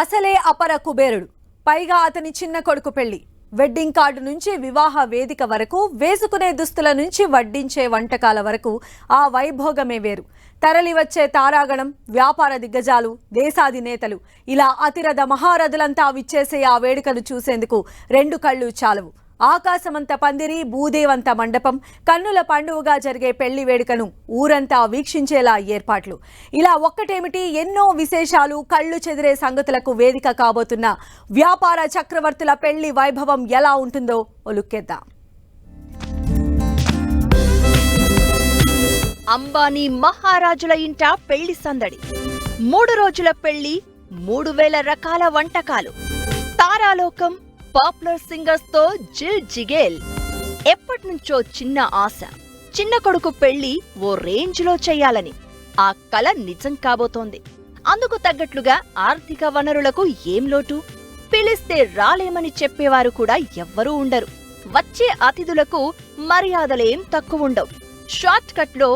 అసలే అపర కుబేరుడు, పైగా అతని చిన్న కొడుకు పెళ్లి. వెడ్డింగ్ కార్డు నుంచి వివాహ వేదిక వరకు, వేసుకునే దుస్తుల నుంచి వడ్డించే వంటకాల వరకు ఆ వైభోగమే వేరు. తరలి వచ్చే తారాగణం, వ్యాపార దిగ్గజాలు, దేశాధినేతలు, ఇలా అతిరథ మహారథులంతా విచ్చేసే ఆ వేడుకను చూసేందుకు రెండు కళ్ళు చాలవు. ఆకాశమంత పందిరి, భూదేవంత మండపం, కన్నుల పండువగా జరిగే పెళ్లి వేడుకను ఊరంతా వీక్షించేలా ఏర్పాట్లు. ఇలా ఒక్కటేమిటి, ఎన్నో విశేషాలు, కళ్ళు చెదిరే సంగతులకు వేదిక కాబోతున్న వ్యాపార చక్రవర్తుల పెళ్లి వైభవం ఎలా ఉంటుందో ఒలుక్కేద్దాం. అంబానీ మహారాజుల ఇంట పెళ్లి సందడి. 3 రోజుల పెళ్లి, 3000 రకాల వంటకాలు, తారాలోకం, పాపులర్ సింగర్స్ తో జిల్ జిగేల్. ఎప్పటినుంచో చిన్న ఆశ, చిన్న కొడుకు పెళ్లి ఓ రేంజ్ లో చెయ్యాలని. ఆ కల నిజం కాబోతోంది. అందుకు తగ్గట్లుగా ఆర్థిక వనరులకు ఏం లోటు? పిలిస్తే రాలేమని చెప్పేవారు కూడా ఎవ్వరూ ఉండరు. వచ్చే అతిథులకు మర్యాదలేం తక్కువుండవు. షార్ట్ కట్ లో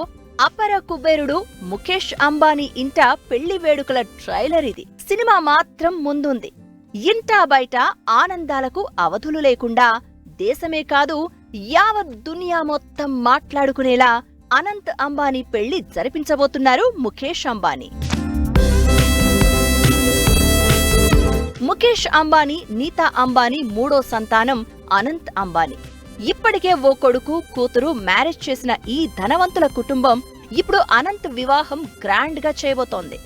అపర కుబేరుడు ముఖేష్ అంబానీ ఇంట పెళ్లి వేడుకల ట్రైలర్ ఇది. సినిమా మాత్రం ముందుంది. ఇంటా బయట ఆనందాలకు అవధులు లేకుండా దేశమే కాదు, యావత్ దునియా మొత్తం మాట్లాడుకునేలా అనంత్ అంబానీ పెళ్లి జరిపించబోతున్నారు ముఖేష్ అంబానీ. ముఖేష్ అంబానీ, నీతా అంబానీ మూడో సంతానం అనంత్ అంబానీ. ఇప్పటికే ఓ కొడుకు, కూతురు మ్యారేజ్ చేసిన ఈ ధనవంతుల కుటుంబం ఇప్పుడు అనంత్ వివాహం గ్రాండ్ గా చేయబోతోంది.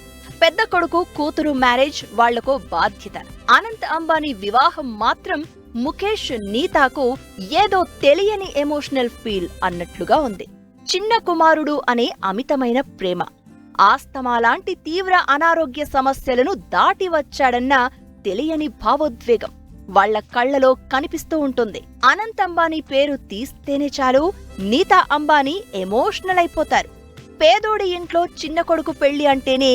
పెద్ద కొడుకు, కూతురు మ్యారేజ్ వాళ్లకు బాధ్యత. అనంత్ అంబానీ వివాహం మాత్రం ముఖేష్, నీతాకు ఏదో తెలియని ఎమోషనల్ ఫీల్ అన్నట్లుగా ఉంది. చిన్న కుమారుడు అనే అమితమైన ప్రేమ, ఆస్తమా లాంటి తీవ్ర అనారోగ్య సమస్యలను దాటి వచ్చాడన్న తెలియని భావోద్వేగం వాళ్ల కళ్లలో కనిపిస్తూ ఉంటుంది. అనంత్ అంబానీ పేరు తీస్తేనే చాలు, నీతా అంబానీ ఎమోషనల్ అయిపోతారు. పేదోడి ఇంట్లో చిన్న కొడుకు పెళ్లి అంటేనే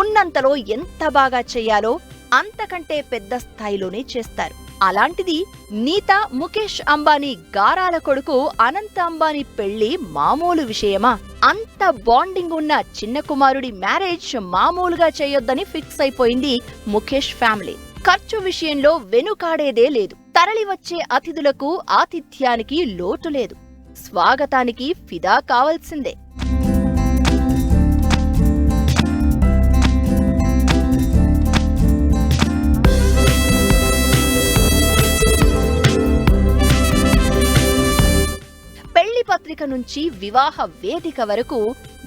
ఉన్నంతలో ఎంత బాగా చెయ్యాలో అంతకంటే పెద్ద స్థాయిలోనే చేస్తారు. అలాంటిది నీతా, ముఖేష్ అంబానీ గారాల కొడుకు అనంత్ అంబానీ పెళ్లి మామూలు విషయమా? అంత బాండింగ్ ఉన్న చిన్న కుమారుడి మ్యారేజ్ మామూలుగా చేయొద్దని ఫిక్స్ అయిపోయింది ముఖేష్ ఫ్యామిలీ. ఖర్చు విషయంలో వెనుకాడేదే లేదు. తరలివచ్చే అతిథులకు ఆతిథ్యానికి లోటు లేదు. స్వాగతానికి ఫిదా కావాల్సిందే. పత్రిక నుంచి వివాహ వేదిక వరకు,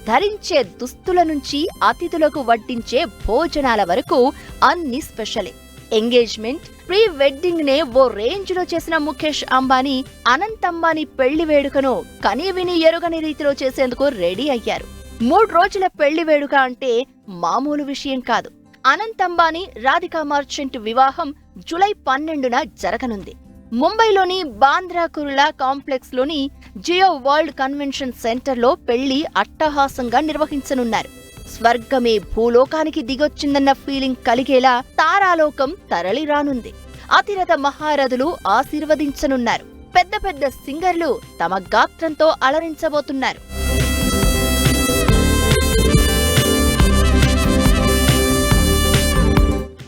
ధరించే దుస్తుల నుంచి అతిథులకు వడ్డించే భోజనాల వరకు అన్ని స్పెషలే. ఎంగేజ్మెంట్, ప్రీ వెడ్డింగ్ నే ఓ రేంజ్ లో చేసిన ముఖేష్ అంబానీ అనంత్ అంబానీ పెళ్లి వేడుకను కనీవిని ఎరుగని రీతిలో చేసేందుకు రెడీ అయ్యారు. 3 రోజుల పెళ్లి వేడుక అంటే మామూలు విషయం కాదు. అనంత్ అంబానీ, రాధికా మర్చెంట్ వివాహం జూలై 12న జరగనుంది. ముంబైలోని బాంద్రా కుర్లా కాంప్లెక్స్ లోని జియో వరల్డ్ కన్వెన్షన్ సెంటర్ లో పెళ్లి అట్టహాసంగా నిర్వహించనున్నారు. స్వర్గమే భూలోకానికి దిగొచ్చిందన్న ఫీలింగ్ కలిగేలా తారాలోకం తరలి రానుంది. అతిరథ మహారథులు ఆశీర్వదించనున్నారు. పెద్ద పెద్ద సింగర్లు తమ గాత్రంతో అలరించబోతున్నారు.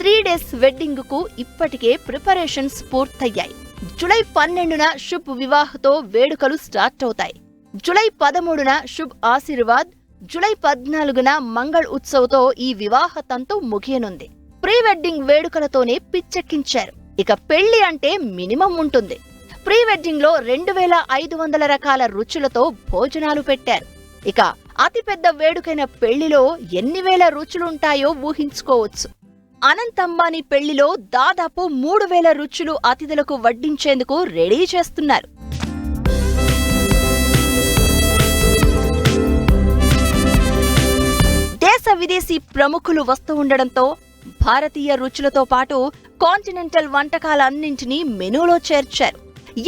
త్రీ డేస్ వెడ్డింగ్ కు ఇప్పటికే ప్రిపరేషన్స్ పూర్తయ్యాయి. జూలై 12న శుభ్ వివాహతో వేడుకలు స్టార్ట్ అవుతాయి. జూలై 13న శుభ్ ఆశీర్వాద్, జూలై 14న మంగళ్ ఉత్సవ్తో ఈ వివాహ తంతు ముగియనుంది. Pre wedding వేడుకలతోనే పిచ్చెక్కించారు. ఇక పెళ్లి అంటే మినిమం ఉంటుంది. ప్రీ వెడ్డింగ్ లో 2500 రకాల రుచులతో భోజనాలు పెట్టారు. ఇక అతిపెద్ద వేడుకైన పెళ్లిలో ఎన్ని వేల రుచులుంటాయో ఊహించుకోవచ్చు. అనంత్ అంబానీ పెళ్లిలో దాదాపు 3000 రుచులు అతిథులకు వడ్డించేందుకు రెడీ చేస్తున్నారు. దేశ విదేశీ ప్రముఖులు వస్తూ ఉండడంతో భారతీయ రుచులతో పాటు కాంటినెంటల్ వంటకాలన్నింటినీ మెనూలో చేర్చారు.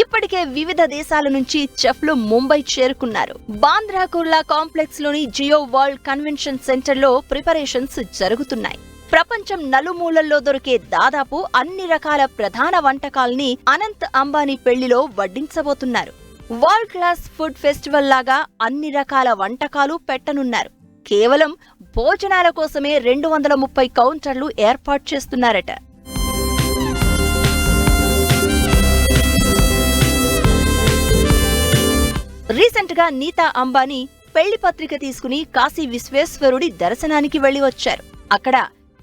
ఇప్పటికే వివిధ దేశాల నుంచి చెఫ్లు ముంబై చేరుకున్నారు. బాంద్రా కుర్లా కాంప్లెక్స్ లోని జియో వరల్డ్ కన్వెన్షన్ సెంటర్ లో ప్రిపరేషన్స్ జరుగుతున్నాయి. ప్రపంచం నలుమూలల్లో దొరికే దాదాపు అన్ని రకాల ప్రధాన వంటకాల్ని అనంత్ అంబానీ పెళ్లిలో వడ్డించబోతున్నారు. వరల్డ్ క్లాస్ ఫుడ్ ఫెస్టివల్ లాగా అన్ని రకాల వంటకాలు పెట్టనున్నారు. కేవలం భోజనాల కోసమే 230 కౌంటర్లు ఏర్పాటు చేస్తున్నారట. రీసెంట్ గా నీతా అంబానీ పెళ్లి పత్రిక తీసుకుని కాశీ విశ్వేశ్వరుడి దర్శనానికి వెళ్లి వచ్చారు. అక్కడ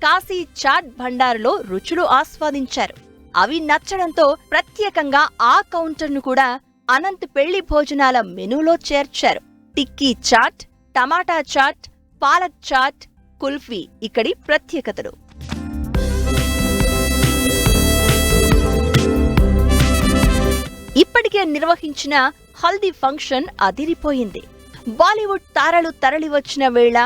కాశీ చాట్ భండార్లో రుచులు ఆస్వాదించారు. అవి నచ్చడంతో ప్రత్యేకంగా ఆ కౌంటర్ను కూడా అనంత్ పెళ్లి భోజనాల మెనూలో చేర్చారు. టిక్కీ చాట్, టమాటా చాట్, పాలక్ చాట్, కుల్ఫీ ఇక్కడి ప్రత్యేకతలు. ఇప్పటికే నిర్వహించిన హల్దీ ఫంక్షన్ అదిరిపోయింది. బాలీవుడ్ తారలు తరలివచ్చిన వేళ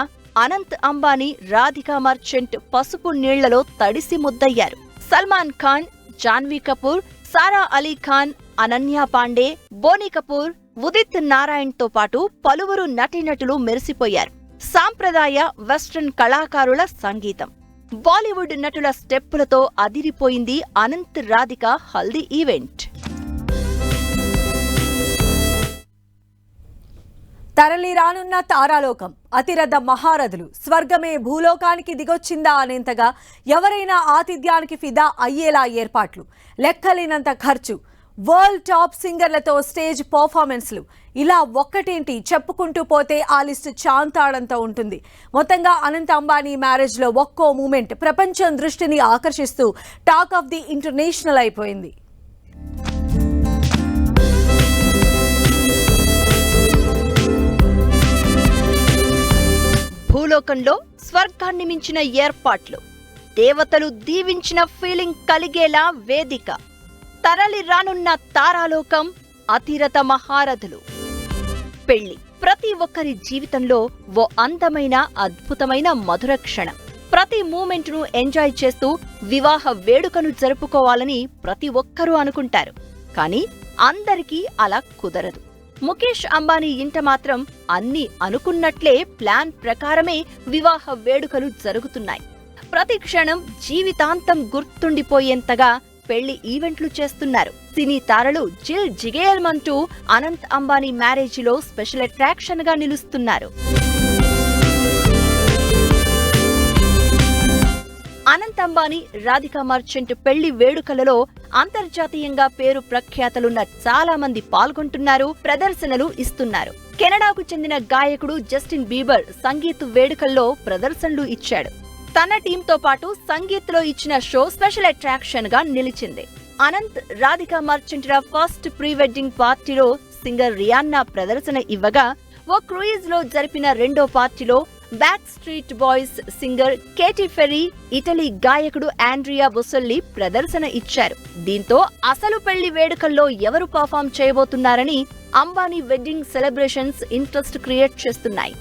అనంత్ అంబానీ, రాధికా మర్చెంట్ పసుపు నీళ్లలో తడిసి ముద్దయ్యారు. సల్మాన్ ఖాన్, జాన్వీ కపూర్, సారా అలీ ఖాన్, అనన్యా పాండే, బోనీ కపూర్, ఉదిత్ నారాయణ్తో పాటు పలువురు నటీనటులు మెరిసిపోయారు. సాంప్రదాయ వెస్ట్రన్ కళాకారుల సంగీతం, బాలీవుడ్ నటుల స్టెప్పులతో అదిరిపోయింది అనంత్ రాధిక హల్దీ ఈవెంట్. తరలి రానున్న తారాలోకం, అతిరథ మహారథులు, స్వర్గమే భూలోకానికి దిగొచ్చిందా అనేంతగా ఎవరైనా ఆతిథ్యానికి ఫిదా అయ్యేలా ఏర్పాట్లు, లెక్కలేనంత ఖర్చు, వరల్డ్ టాప్ సింగర్లతో స్టేజ్ పర్ఫార్మెన్స్లు, ఇలా ఒక్కటేంటి చెప్పుకుంటూ పోతే ఆ లిస్టు చాంతాడంతో ఉంటుంది. మొత్తంగా అనంత్ అంబానీ మ్యారేజ్లో ఒక్కో మూమెంట్ ప్రపంచం దృష్టిని ఆకర్షిస్తూ టాక్ ఆఫ్ ది ఇంటర్నేషనల్ అయిపోయింది. భూలోకంలో స్వర్గాన్ని మించిన ఏర్పాట్లు, దేవతలు దీవించిన ఫీలింగ్ కలిగేలా వేదిక, తరలి రానున్న తారాలోకం, అతిరథ మహారథులు. పెళ్లి ప్రతి ఒక్కరి జీవితంలో ఓ అందమైన, అద్భుతమైన మధుర క్షణం. ప్రతి మూమెంట్ను ఎంజాయ్ చేస్తూ వివాహ వేడుకను జరుపుకోవాలని ప్రతి ఒక్కరూ అనుకుంటారు. కానీ అందరికీ అలా కుదరదు. ముఖేష్ అంబానీ ఇంట మాత్రం అన్నీ అనుకున్నట్లే ప్లాన్ ప్రకారమే వివాహ వేడుకలు జరుగుతున్నాయి. ప్రతి క్షణం జీవితాంతం గుర్తుండిపోయేంతగా పెళ్లి ఈవెంట్లు చేస్తున్నారు. సినీ తారలు జిల్ జిగేల్మంటూ అనంత్ అంబానీ మ్యారేజీలో స్పెషల్ అట్రాక్షన్ గా నిలుస్తున్నారు. అనంత్ అంబానీ, రాధికా మర్చెంట్ పెళ్లి వేడుకలలో అంతర్జాతీయంగా పేరు ప్రఖ్యాతలున్న చాలా మంది పాల్గొంటున్నారు, ప్రదర్శనలు ఇస్తున్నారు. కెనడాకు చెందిన గాయకుడు జస్టిన్ బీబర్ సంగీత్ వేడుకల్లో ప్రదర్శనలు ఇచ్చాడు. తన టీంతో పాటు సంగీత్లో ఇచ్చిన షో స్పెషల్ అట్రాక్షన్ గా నిలిచింది. అనంత్, రాధికా మర్చెంట్ల ఫస్ట్ ప్రీ వెడ్డింగ్ పార్టీలో సింగర్ రియాన్నా ప్రదర్శన ఇవ్వగా, ఓ క్రూయిజ్ లో జరిపిన రెండో పార్టీలో Backstreet Boys singer Katy Perry, Italy గాయకుడు ఆండ్రియా బొసెల్లి ప్రదర్శన ఇచ్చారు. దీంతో అసలు పెళ్లి వేడుకల్లో ఎవరు పర్ఫామ్ చేయబోతున్నారని Ambani wedding celebrations interest create చేస్తున్నాయి.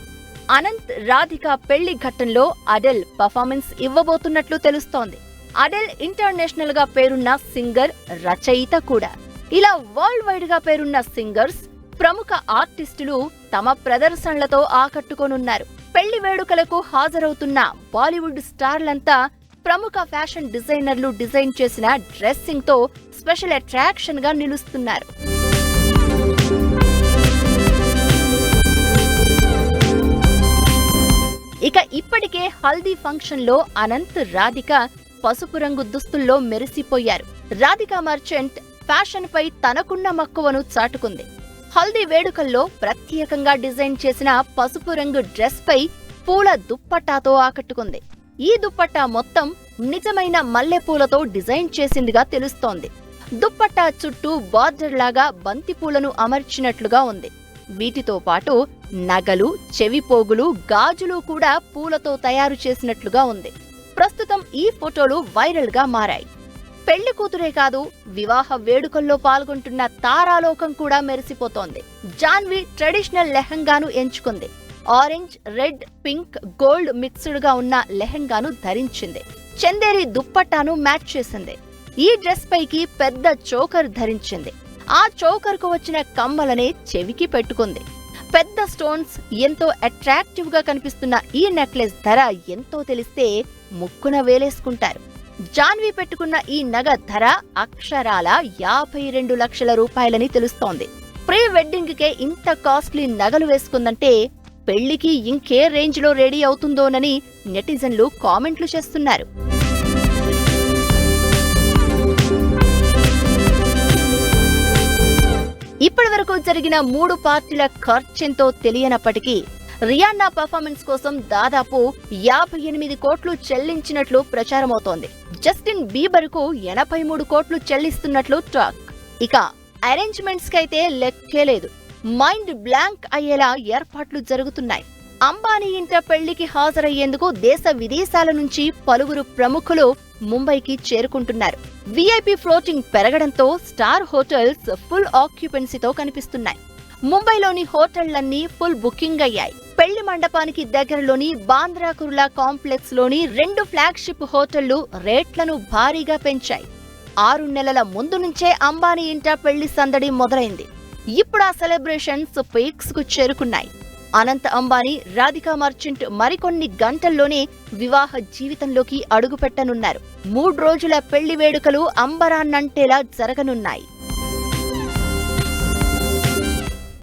అనంత్, రాధిక పెళ్లి ఘట్టంలో అడెల్ పర్ఫార్మెన్స్ ఇవ్వబోతున్నట్లు తెలుస్తోంది. అడెల్ ఇంటర్నేషనల్ గా పేరున్న సింగర్, రచయిత కూడా. ఇలా వరల్డ్ వైడ్ గా పేరున్న సింగర్స్, ప్రముఖ ఆర్టిస్టులు తమ ప్రదర్శనలతో ఆకట్టుకోనున్నారు. పెళ్లి వేడుకలకు హాజరవుతున్న బాలీవుడ్ స్టార్లంతా ప్రముఖ ఫ్యాషన్ డిజైనర్లు డిజైన్ చేసిన డ్రెస్సింగ్ తో స్పెషల్ అట్రాక్షన్ గా నిలుస్తున్నారు. ఇక ఇప్పటికే హల్దీ ఫంక్షన్ లో అనంత్, రాధిక పసుపు రంగు దుస్తుల్లో మెరిసిపోయారు. రాధికా మర్చెంట్ ఫ్యాషన్ పై తనకున్న మక్కువను చాటుకుంది. హల్దీ వేడుకల్లో ప్రత్యేకంగా డిజైన్ చేసిన పసుపు రంగు డ్రెస్ పై పూల దుప్పట్టాతో ఆకట్టుకుంది. ఈ దుప్పట్టా మొత్తం నిజమైన మల్లెపూలతో డిజైన్ చేసిందిగా తెలుస్తోంది. దుప్పట్టా చుట్టూ బార్డర్ లాగా బంతిపూలను అమర్చినట్లుగా ఉంది. వీటితో పాటు నగలు, చెవిపోగులు, గాజులు కూడా పూలతో తయారు చేసినట్లుగా ఉంది. ప్రస్తుతం ఈ ఫోటోలు వైరల్ గా మారాయి. పెళ్లి కూతురే కాదు, వివాహ వేడుకల్లో పాల్గొంటున్న తారాలోకం కూడా మెరిసిపోతోంది. జాన్వీ ట్రెడిషనల్ లెహంగాను ఎంచుకుంది. Orange, red, pink, gold mixed గా ఉన్న లెహంగాను ధరించింది. చందేరి దుప్పట్టాను మ్యాచ్ చేసింది. ఈ డ్రెస్ పైకి పెద్ద చోకర్ ధరించింది. ఆ చోకర్ కు వచ్చిన కమ్మలనే చెవికి పెట్టుకుంది. పెద్ద స్టోన్స్, ఎంతో అట్రాక్టివ్ గా కనిపిస్తున్న ఈ నెక్లెస్ ధర ఎంతో తెలిస్తే ముక్కున వేలేసుకుంటారు. జాన్వీ పెట్టుకున్న ఈ నగ ధర అక్షరాల 52 లక్షల రూపాయలని తెలుస్తోంది. ప్రీ వెడ్డింగ్ కే ఇంత కాస్ట్లీ నగలు వేసుకుందంటే పెళ్లికి ఇంకే రేంజ్లో రెడీ అవుతుందోనని నెటిజన్లు కామెంట్లు చేస్తున్నారు. ఇప్పటివరకు జరిగిన 3 పార్టీల ఖర్చెంతో తెలియనప్పటికీ రియాన్నా పర్ఫార్మెన్స్ కోసం దాదాపు 58 కోట్లు చెల్లించినట్లు ప్రచారమవుతోంది. జస్టిన్ బీబర్కు 83 కోట్లు చెల్లిస్తున్నట్లు టాక్. ఇక అరేంజ్మెంట్స్ కైతే లెక్కే లేదు. మైండ్ బ్లాంక్ అయ్యేలా ఏర్పాట్లు జరుగుతున్నాయి. అంబానీ ఇంట పెళ్లికి హాజరయ్యేందుకు దేశ విదేశాల నుంచి పలువురు ప్రముఖులు ముంబైకి చేరుకుంటున్నారు. వీఐపీ ఫ్లోటింగ్ పెరగడంతో స్టార్ హోటల్స్ ఫుల్ ఆక్యుపెన్సీతో కనిపిస్తున్నాయి. ముంబైలోని హోటళ్లన్నీ ఫుల్ బుకింగ్ అయ్యాయి. పెళ్లి మండపానికి దగ్గరలోని బాంద్రా కుర్లా కాంప్లెక్స్ లోని 2 ఫ్లాగ్షిప్ హోటళ్లు రేట్లను భారీగా పెంచాయి. 6 నెలల ముందు నుంచే అంబానీ ఇంట పెళ్లి సందడి మొదలైంది. ఇప్పుడు ఆ సెలబ్రేషన్స్ పీక్స్ కు చేరుకున్నాయి. అనంత్ అంబానీ, రాధికా మర్చెంట్ మరికొన్ని గంటల్లోనే వివాహ జీవితంలోకి అడుగుపెట్టనున్నారు. 3 రోజుల పెళ్లి వేడుకలు అంబరాన్నంటేలా జరగనున్నాయి.